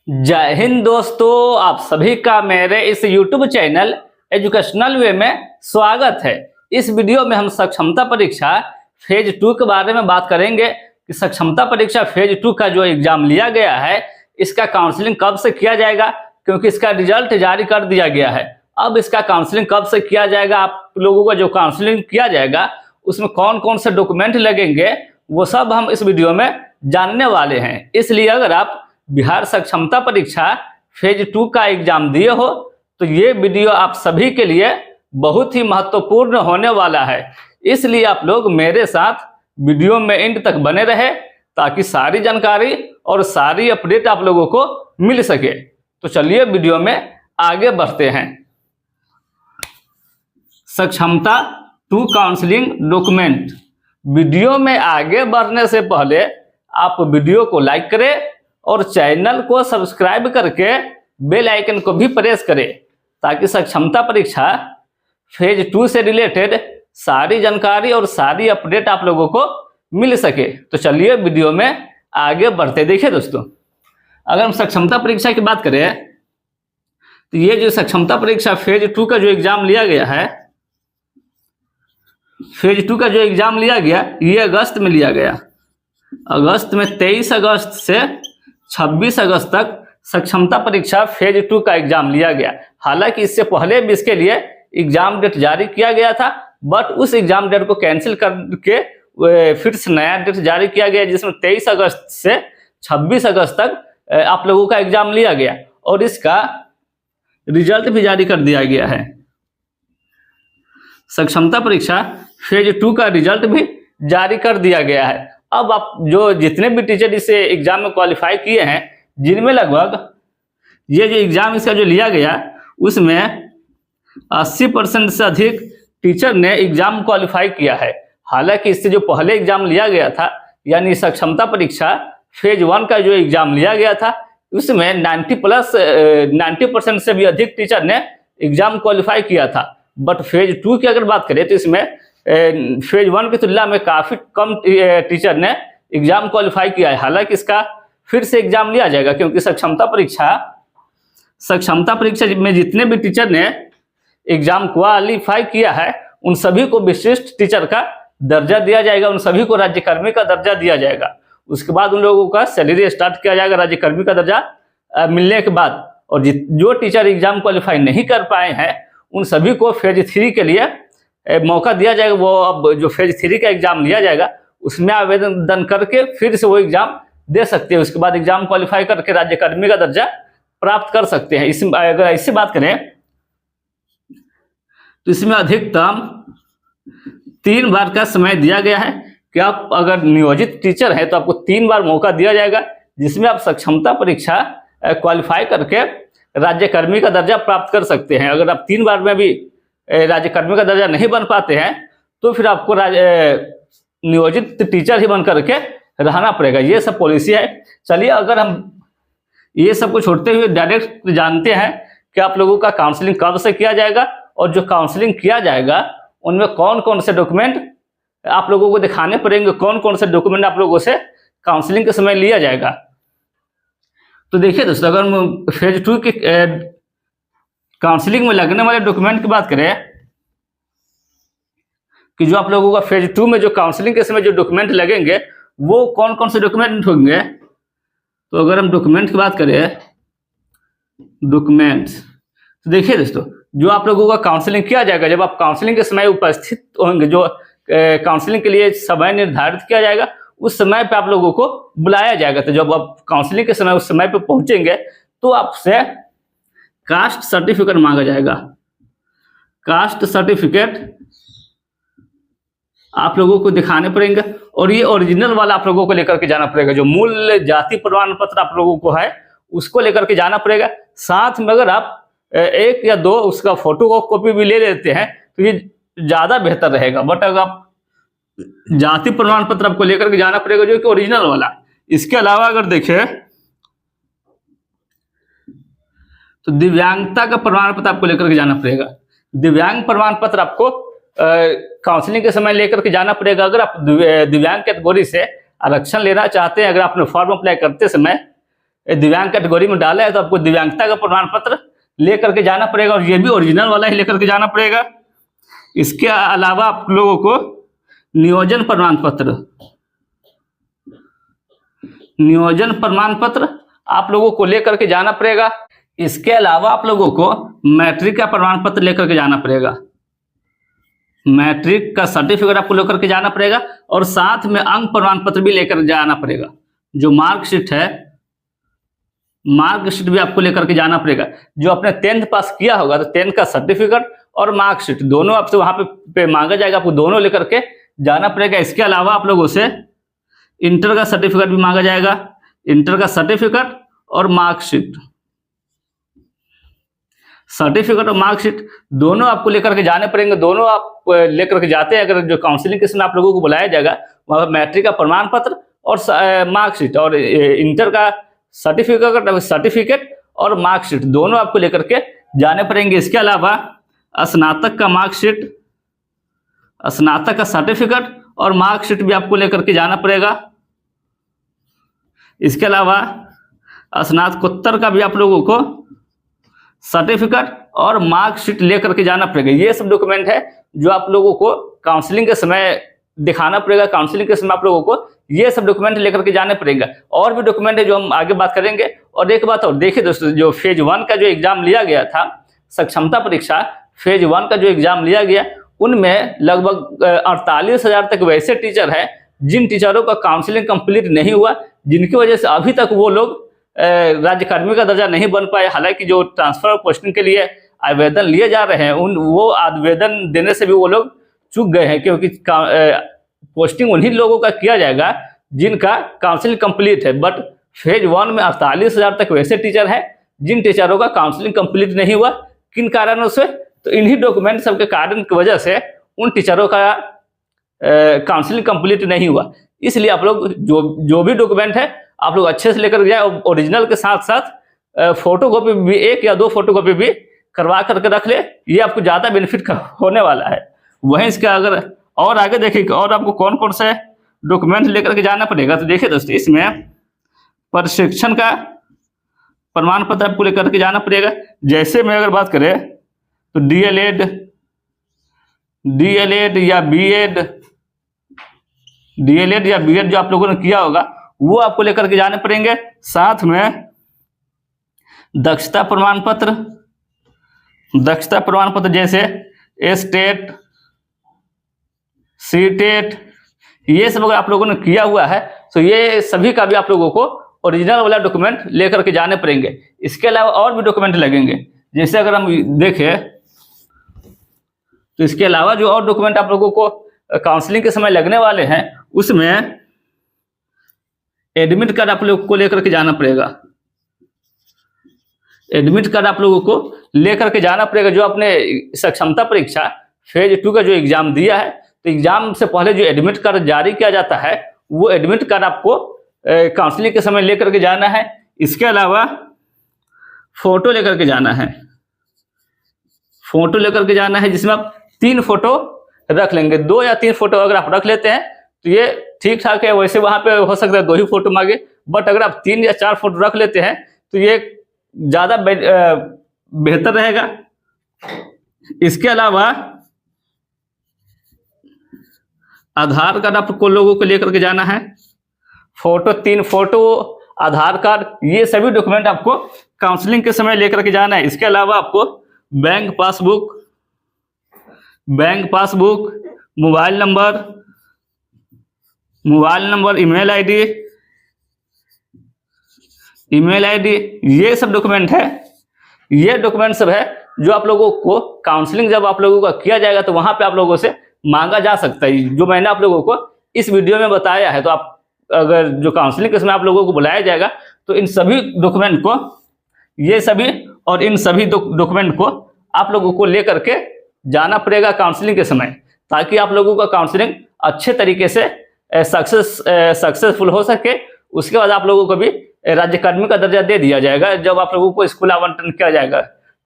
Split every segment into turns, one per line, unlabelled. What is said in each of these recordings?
जय हिंद दोस्तों, आप सभी का मेरे इस YouTube चैनल एजुकेशनल वे में स्वागत है। इस वीडियो में हम सक्षमता परीक्षा फेज 2 के बारे में बात करेंगे कि सक्षमता परीक्षा फेज 2 का जो एग्जाम लिया गया है इसका काउंसलिंग कब से किया जाएगा, क्योंकि इसका रिजल्ट जारी कर दिया गया है। अब इसका काउंसलिंग कब से किया जाएगा, आप लोगों का जो काउंसलिंग किया जाएगा उसमें कौन कौन से डॉक्यूमेंट लगेंगे, वो सब हम इस वीडियो में जानने वाले हैं। इसलिए अगर आप बिहार सक्षमता परीक्षा फेज 2 का एग्जाम दिए हो तो ये वीडियो आप सभी के लिए बहुत ही महत्वपूर्ण होने वाला है। इसलिए आप लोग मेरे साथ वीडियो में एंड तक बने रहे ताकि सारी जानकारी और सारी अपडेट आप लोगों को मिल सके। तो चलिए वीडियो में आगे बढ़ते हैं। सक्षमता 2 काउंसलिंग डॉक्यूमेंट। वीडियो में आगे बढ़ने से पहले आप वीडियो को लाइक करें और चैनल को सब्सक्राइब करके बेल आइकन को भी प्रेस करें ताकि सक्षमता परीक्षा फेज 2 से रिलेटेड सारी जानकारी और सारी अपडेट आप लोगों को मिल सके। तो चलिए वीडियो में आगे बढ़ते। देखिए दोस्तों, अगर हम सक्षमता परीक्षा की बात करें तो ये जो सक्षमता परीक्षा फेज 2 का जो एग्जाम लिया गया है, फेज 2 का जो एग्जाम लिया गया ये अगस्त में लिया गया। अगस्त में 23 अगस्त से 26 अगस्त तक सक्षमता परीक्षा फेज 2 का एग्जाम लिया गया। हालांकि इससे पहले भी इसके लिए एग्जाम डेट जारी किया गया था, बट उस एग्जाम डेट को कैंसिल करके फिर से नया डेट जारी किया गया जिसमें 23 अगस्त से 26 अगस्त तक आप लोगों का एग्जाम लिया गया और इसका रिजल्ट भी जारी कर दिया गया है। सक्षमता परीक्षा फेज 2 का रिजल्ट भी जारी कर दिया गया है। अब आप जो जितने भी टीचर इसे एग्जाम में क्वालिफाई किए हैं, जिनमें लगभग ये जो एग्जाम इसका जो लिया गया उसमें 80% से अधिक टीचर ने एग्जाम क्वालिफाई किया है। हालांकि इससे जो पहले एग्जाम लिया गया था यानी सक्षमता परीक्षा फेज 1 का जो एग्जाम लिया गया था उसमें 90% से भी अधिक टीचर ने एग्जाम क्वालिफाई किया था। बट फेज 2 की अगर बात करें तो इसमें फेज 1 की तुलना में काफी कम टीचर ने एग्जाम क्वालिफाई किया है। हालांकि इसका फिर से एग्जाम लिया जाएगा क्योंकि सक्षमता परीक्षा में जितने भी टीचर ने एग्जाम क्वालिफाई किया है उन सभी को विशिष्ट टीचर का दर्जा दिया जाएगा, उन सभी को राज्यकर्मी का दर्जा दिया जाएगा। उसके बाद उन लोगों का सैलरी स्टार्ट किया जाएगा राज्यकर्मी का दर्जा मिलने के बाद। और जो टीचर एग्जाम क्वालिफाई नहीं कर पाए हैं उन सभी को फेज 3 के लिए मौका दिया जाएगा। वो अब जो फेज 3 का एग्जाम लिया जाएगा उसमें आवेदन करके फिर से वो एग्जाम दे सकते हैं। उसके बाद एग्जाम क्वालिफाई करके राज्यकर्मी का दर्जा प्राप्त कर सकते हैं। अगर इससे बात करें तो इसमें अधिकतम 3 बार का समय दिया गया है कि आप अगर नियोजित टीचर हैं तो आपको 3 बार मौका दिया जाएगा जिसमें आप सक्षमता परीक्षा क्वालिफाई करके राज्यकर्मी का दर्जा प्राप्त कर सकते हैं। अगर आप 3 बार में भी राज्यकर्मी का दर्जा नहीं बन पाते हैं तो फिर आपको नियोजित टीचर ही बन करके रहना पड़ेगा। ये सब पॉलिसी है। चलिए, अगर हम ये सब को छोड़ते हुए डायरेक्ट जानते हैं कि आप लोगों का काउंसलिंग कब से किया जाएगा और जो काउंसलिंग किया जाएगा उनमें कौन कौन से डॉक्यूमेंट आप लोगों को दिखाने पड़ेंगे, कौन कौन से डॉक्यूमेंट आप लोगों से काउंसलिंग के समय लिया जाएगा। तो देखिए दोस्तों, अगर हम फेज 2 की काउंसलिंग में लगने वाले डॉक्यूमेंट की बात करें कि जो आप लोगों का फेज 2 में जो काउंसलिंग के समय जो डॉक्यूमेंट लगेंगे वो कौन कौन से डॉक्यूमेंट होंगे, तो अगर हम डॉक्यूमेंट की बात करें डॉक्यूमेंट्स, तो देखिए दोस्तों, जो आप लोगों का काउंसलिंग किया जाएगा, जब आप काउंसलिंग के समय उपस्थित होंगे, जो काउंसलिंग के लिए समय निर्धारित किया जाएगा उस समय पे आप लोगों को बुलाया जाएगा। तो जब आप काउंसलिंग के समय उस समय पे पहुंचेंगे तो आपसे कास्ट सर्टिफिकेट मांगा जाएगा। कास्ट सर्टिफिकेट आप लोगों को दिखाने पड़ेंगे और ये ओरिजिनल वाला आप लोगों को लेकर के जाना पड़ेगा। जो मूल जाति प्रमाण पत्र आप लोगों को है उसको लेकर के जाना पड़ेगा। साथ में अगर आप 1 या 2 उसका फोटो कॉपी भी ले लेते हैं तो ये ज्यादा बेहतर रहेगा। बट अगर आप जाति प्रमाण पत्र आपको लेकर के जाना पड़ेगा जो कि ओरिजिनल वाला। इसके अलावा अगर देखें तो दिव्यांगता का प्रमाण पत्र आपको लेकर के जाना पड़ेगा। दिव्यांग प्रमाण पत्र आपको काउंसलिंग के समय लेकर के जाना पड़ेगा। अगर आप दिव्यांग कैटेगरी से आरक्षण लेना चाहते हैं, अगर आपने फॉर्म अप्लाई करते समय दिव्यांग कैटेगरी में डाला है तो आपको दिव्यांगता का प्रमाण पत्र लेकर के जाना पड़ेगा, और ये भी ओरिजिनल वाला ही लेकर के जाना पड़ेगा। इसके अलावा आप लोगों को नियोजन प्रमाण पत्र, नियोजन प्रमाण पत्र आप लोगों को लेकर के जाना पड़ेगा। इसके अलावा आप लोगों को मैट्रिक का प्रमाण पत्र लेकर के जाना पड़ेगा, मैट्रिक का सर्टिफिकेट आपको लेकर के जाना पड़ेगा, और साथ में अंक प्रमाण पत्र भी लेकर जाना पड़ेगा। जो मार्कशीट है, मार्कशीट भी आपको लेकर के जाना पड़ेगा। जो आपने 10th पास किया होगा तो 10th का सर्टिफिकेट और मार्कशीट दोनों आपसे वहां पे मांगा जाएगा, आपको दोनों लेकर के जाना पड़ेगा। इसके अलावा आप लोगों से इंटर का सर्टिफिकेट भी मांगा जाएगा, इंटर का सर्टिफिकेट और मार्कशीट, सर्टिफिकेट और मार्कशीट दोनों आपको लेकर के जाने पड़ेंगे। दोनों आप लेकर के जाते हैं, अगर जो काउंसलिंग के समय आप लोगों को बुलाया जाएगा वहां पर मैट्रिक का प्रमाण पत्र और मार्कशीट और इंटर का सर्टिफिकेट और मार्कशीट दोनों आपको लेकर के जाने पड़ेंगे। इसके अलावा स्नातक का मार्कशीट, स्नातक का सर्टिफिकेट और मार्कशीट भी आपको लेकर के जाना पड़ेगा। इसके अलावा स्नातकोत्तर का भी आप लोगों को सर्टिफिकेट और मार्कशीट लेकर के जाना पड़ेगा। ये सब डॉक्यूमेंट है जो आप लोगों को काउंसलिंग के समय दिखाना पड़ेगा। काउंसलिंग के समय आप लोगों को ये सब डॉक्यूमेंट लेकर के जाने पड़ेगा। और भी डॉक्यूमेंट है जो हम आगे बात करेंगे। और एक बात और देखिए दोस्तों, जो फेज 1 का जो एग्जाम लिया गया था, सक्षमता परीक्षा फेज 1 का जो एग्जाम लिया गया, उनमें लगभग 48,000 तक वैसे टीचर हैं जिन टीचरों का काउंसलिंग कंप्लीट नहीं हुआ, जिनकी वजह से अभी तक वो लोग राज्यकर्मी का दर्जा नहीं बन पाए। हालांकि जो ट्रांसफर पोस्टिंग के लिए आवेदन लिए जा रहे हैं वो आवेदन देने से भी वो लोग चूक गए हैं, क्योंकि पोस्टिंग उन्हीं लोगों का किया जाएगा जिनका काउंसलिंग कंप्लीट है। बट फेज 1 में 48,000 तक वैसे टीचर हैं जिन टीचरों का काउंसलिंग कंप्लीट नहीं हुआ। किन कारणों से? तो इन्हीं डॉक्यूमेंट सब के कारण की वजह से उन टीचरों का काउंसलिंग कंप्लीट नहीं हुआ। इसलिए आप लोग जो भी डॉक्यूमेंट है आप लोग अच्छे से लेकर जाए, ओरिजिनल के साथ साथ फोटोकॉपी भी 1 या 2 फोटोकॉपी भी करवा करके रख ले, ये आपको ज़्यादा बेनिफिट होने वाला है। वहीं इसका अगर और आगे देखिए और आपको कौन कौन से डॉक्यूमेंट लेकर के जाना पड़ेगा, तो देखिए दोस्तों, इसमें प्रशिक्षण का प्रमाण पत्र आपको लेकर के जाना पड़ेगा। जैसे मैं अगर बात करें तो डीएलएड या बीएड जो आप लोगों ने किया होगा वो आपको लेकर के जाने पड़ेंगे। साथ में दक्षता प्रमाण पत्र जैसे एस्टेट, सीटेट, ये सब अगर आप लोगों ने किया हुआ है तो ये सभी का भी आप लोगों को ओरिजिनल वाला डॉक्यूमेंट लेकर के जाने पड़ेंगे। इसके अलावा और भी डॉक्यूमेंट लगेंगे। जैसे अगर हम देखें तो इसके अलावा जो और डॉक्यूमेंट आप लोगों को काउंसलिंग के समय लगने वाले हैं, उसमें एडमिट कार्ड आप लोगों को लेकर के जाना पड़ेगा। एडमिट कार्ड आप लोगों को लेकर के जाना पड़ेगा। जो आपने सक्षमता परीक्षा फेज 2 का जो एग्जाम दिया है, तो एग्जाम से पहले जो एडमिट कार्ड जारी किया जाता है वो एडमिट कार्ड आपको काउंसलिंग के समय लेकर के जाना है। इसके अलावा फोटो लेकर के जाना है, फोटो लेकर के जाना है, जिसमें आप 3 फोटो रख लेंगे। 2 या 3 फोटो अगर आप रख लेते हैं तो ये ठीक ठाक है। वैसे वहां पे हो सकता है 2 ही फोटो मांगे, बट अगर आप 3 या 4 फोटो रख लेते हैं तो ये ज्यादा बेहतर रहेगा। इसके अलावा आधार कार्ड आपको लोगों को लेकर के जाना है। फोटो 3 फोटो, आधार कार्ड, ये सभी डॉक्यूमेंट आपको काउंसलिंग के समय लेकर के जाना है। इसके अलावा आपको bank passbook, mobile number, email ID, ये सब डॉक्यूमेंट है। ये डॉक्यूमेंट सब है जो आप लोगों को काउंसलिंग जब आप लोगों का किया जाएगा तो वहां पे आप लोगों से मांगा जा सकता है। जो मैंने आप लोगों को इस वीडियो में बताया है, तो आप अगर जो काउंसलिंग के समय आप लोगों को बुलाया जाएगा तो इन सभी डॉक्यूमेंट को, ये सभी और इन सभी डॉक्यूमेंट को आप लोगों को लेकर के जाना पड़ेगा काउंसलिंग के समय, ताकि आप लोगों का काउंसलिंग अच्छे तरीके से सक्सेसफुल हो सके। उसके बाद आप लोगों को भी राज्यकर्मी का दर्जा दे दिया जाएगा। जब आप लोगों को स्कूल आवंटन किया जाएगा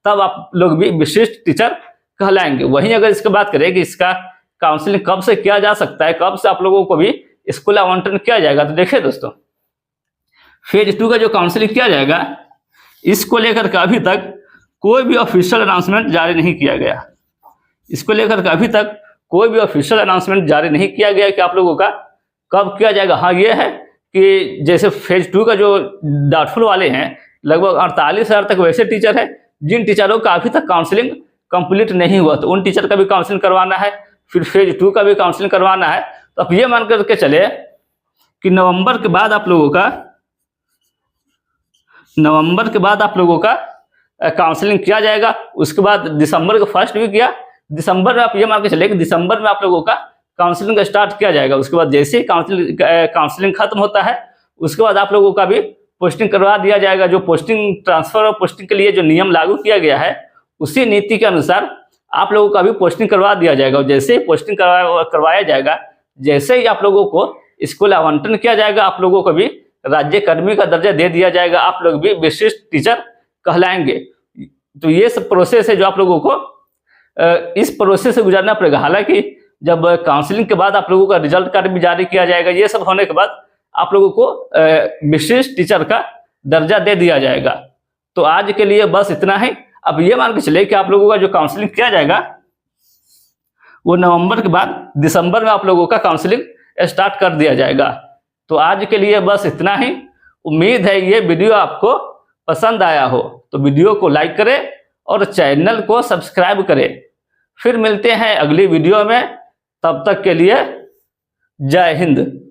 तब आप लोग भी विशिष्ट टीचर कहलाएंगे। वहीं अगर इसकी बात करें कि इसका काउंसलिंग कब से किया जा सकता है, कब से आप लोगों को भी स्कूल आवंटन किया जाएगा, तो देखिए दोस्तों, फेज 2 का जो काउंसलिंग किया जाएगा, इसको लेकर के अभी तक कोई भी ऑफिशियल अनाउंसमेंट जारी नहीं किया गया। इसको लेकर के अभी तक कोई भी ऑफिशियल अनाउंसमेंट जारी नहीं किया गया कि आप लोगों का कब किया जाएगा। हाँ, ये है कि जैसे फेज 2 का जो डाउटफुल वाले हैं, लगभग 48,000 तक वैसे टीचर हैं जिन टीचरों का अभी तक काउंसलिंग कंप्लीट नहीं हुआ, तो उन टीचर का भी काउंसलिंग करवाना है, फिर फेज 2 का भी काउंसलिंग करवाना है। तो आप ये मान करके चले कि नवंबर के बाद आप लोगों का काउंसलिंग किया जाएगा। उसके बाद दिसंबर के फर्स्ट वीक या दिसंबर में आप ये मान के चले कि दिसंबर में आप लोगों का काउंसलिंग स्टार्ट किया जाएगा। उसके बाद जैसे ही काउंसलिंग खत्म होता है, उसके बाद आप लोगों का भी पोस्टिंग करवा दिया जाएगा। जो पोस्टिंग ट्रांसफर और पोस्टिंग के लिए जो नियम लागू किया गया है, उसी नीति के अनुसार आप लोगों का भी पोस्टिंग करवा दिया जाएगा। और जैसे ही पोस्टिंग करवाया जाएगा, जैसे ही आप लोगों को स्कूल आवंटन किया जाएगा, आप लोगों को भी राज्य कर्मी का दर्जा दे दिया जाएगा, आप लोग भी विशिष्ट टीचर कहलाएंगे। तो ये सब प्रोसेस है जो आप लोगों को इस प्रोसेस से गुजरना पड़ेगा। हालांकि जब काउंसलिंग के बाद आप लोगों का रिजल्ट कार्ड भी जारी किया जाएगा, ये सब होने के बाद आप लोगों को विशिष्ट टीचर का दर्जा दे दिया जाएगा। तो आज के लिए बस इतना ही। अब ये मान के चले कि आप लोगों का जो काउंसलिंग किया जाएगा, वो नवंबर के बाद दिसंबर में आप लोगों का काउंसलिंग स्टार्ट कर दिया जाएगा। तो आज के लिए बस इतना ही। उम्मीद है ये वीडियो आपको पसंद आया हो, तो वीडियो को लाइक करें और चैनल को सब्सक्राइब करें। फिर मिलते हैं अगली वीडियो में, तब तक के लिए जय हिंद।